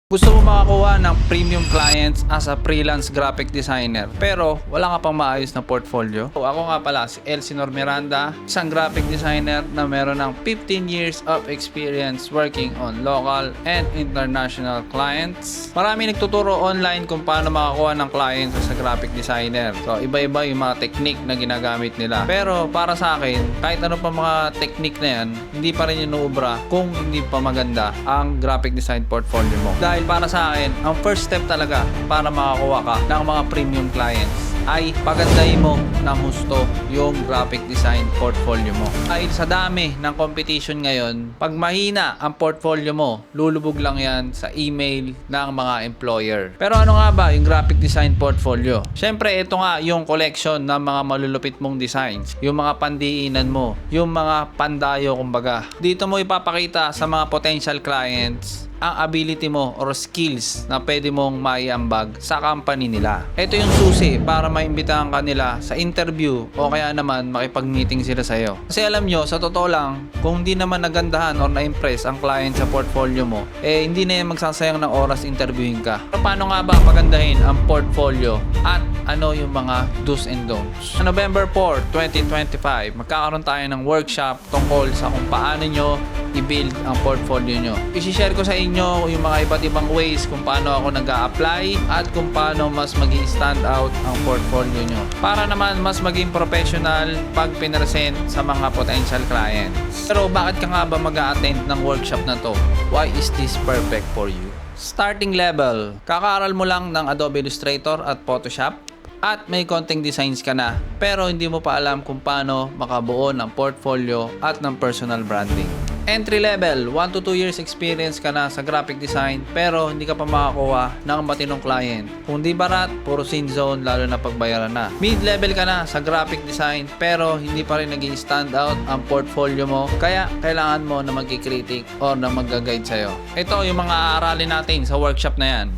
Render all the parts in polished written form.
Gusto mo makakuha ng premium clients as a freelance graphic designer pero wala ka pang maayos na portfolio? Ako nga pala si Elsinor Miranda, isang graphic designer na meron ng 15 years of experience working on local and international clients. Marami nagtuturo online kung paano makakuha ng clients as a graphic designer. So iba-iba yung mga technique na ginagamit nila. Pero para sa akin, kahit ano pa mga technique na yan, hindi pa rin inuubra kung hindi pa maganda ang graphic design portfolio mo. Dahil para sa akin, ang first step talaga para makakuha ka ng mga premium clients ay pagandahin mo ng husto yung graphic design portfolio mo. Dahil sa dami ng competition ngayon, pag mahina ang portfolio mo, lulubog lang yan sa email ng mga employer. Pero ano nga ba yung graphic design portfolio? Siyempre, ito nga yung collection ng mga malulupit mong designs, yung mga pandiinan mo, yung mga pandayo kumbaga. Dito mo ipapakita sa mga potential clients ang ability mo or skills na pwede mong maiambag sa company nila. Ito yung susi para maimbitahan ka nila sa interview o kaya naman makipag-meeting sila sa'yo. Kasi alam nyo, sa totoo lang, kung hindi naman nagandahan or na-impress ang client sa portfolio mo, hindi na yan magsasayang ng oras interviewing ka. Pero paano nga ba pagandahin ang portfolio at ano yung mga do's and don'ts? Sa November 4, 2025, magkakaroon tayo ng workshop tungkol sa kung paano nyo i-build ang portfolio nyo. I-share ko sa inyo yung mga iba't ibang ways kung paano ako nag-a-apply at kung paano mas maging stand out ang portfolio nyo. Para naman mas maging professional pag pinresent sa mga potential clients. Pero bakit ka nga ba mag-a-attend ng workshop na to? Why is this perfect for you? Starting level. Kakaaral mo lang ng Adobe Illustrator at Photoshop at may konting designs ka na pero hindi mo pa alam kung paano makabuo ng portfolio at ng personal branding. Entry level, 1 to 2 years experience ka na sa graphic design pero hindi ka pa makakuha ng matinong client. Kung di barat, puro sin zone lalo na pagbayaran na. Mid-level ka na sa graphic design pero hindi pa rin naging stand out ang portfolio mo kaya kailangan mo na magkikritik or na mag-guide sa'yo. Ito yung mga aaralin natin sa workshop na yan.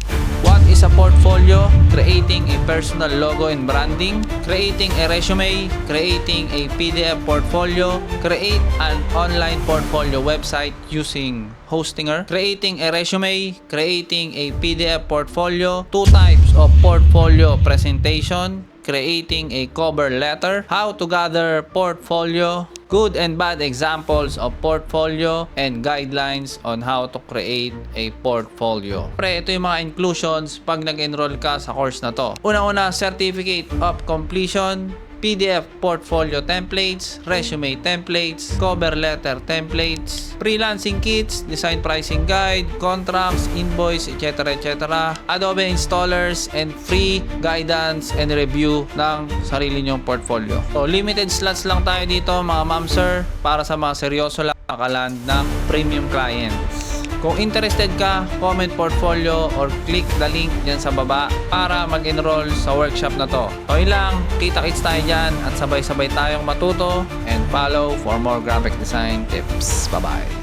What is a portfolio? Creating a personal logo and branding, creating a resume, creating a PDF portfolio, create an online portfolio website using Hostinger, creating a resume, creating a PDF portfolio, 2 types of portfolio presentation, creating a cover letter, how to gather portfolio, good and bad examples of portfolio, and guidelines on how to create a portfolio. Pre, ito yung mga inclusions pag nag-enroll ka sa course na to. Una-una, Certificate of Completion, PDF portfolio templates, resume templates, cover letter templates, freelancing kits, design pricing guide, contracts, invoice, etc. etc. Adobe installers, and free guidance and review ng sarili nyong portfolio. So, limited slots lang tayo dito mga ma'am sir para sa mga seryoso lang makaland ng premium clients. Kung interested ka, comment portfolio or click the link dyan sa baba para mag-enroll sa workshop na to. So yun lang, kita-kits tayo dyan at sabay-sabay tayong matuto and follow for more graphic design tips. Bye-bye!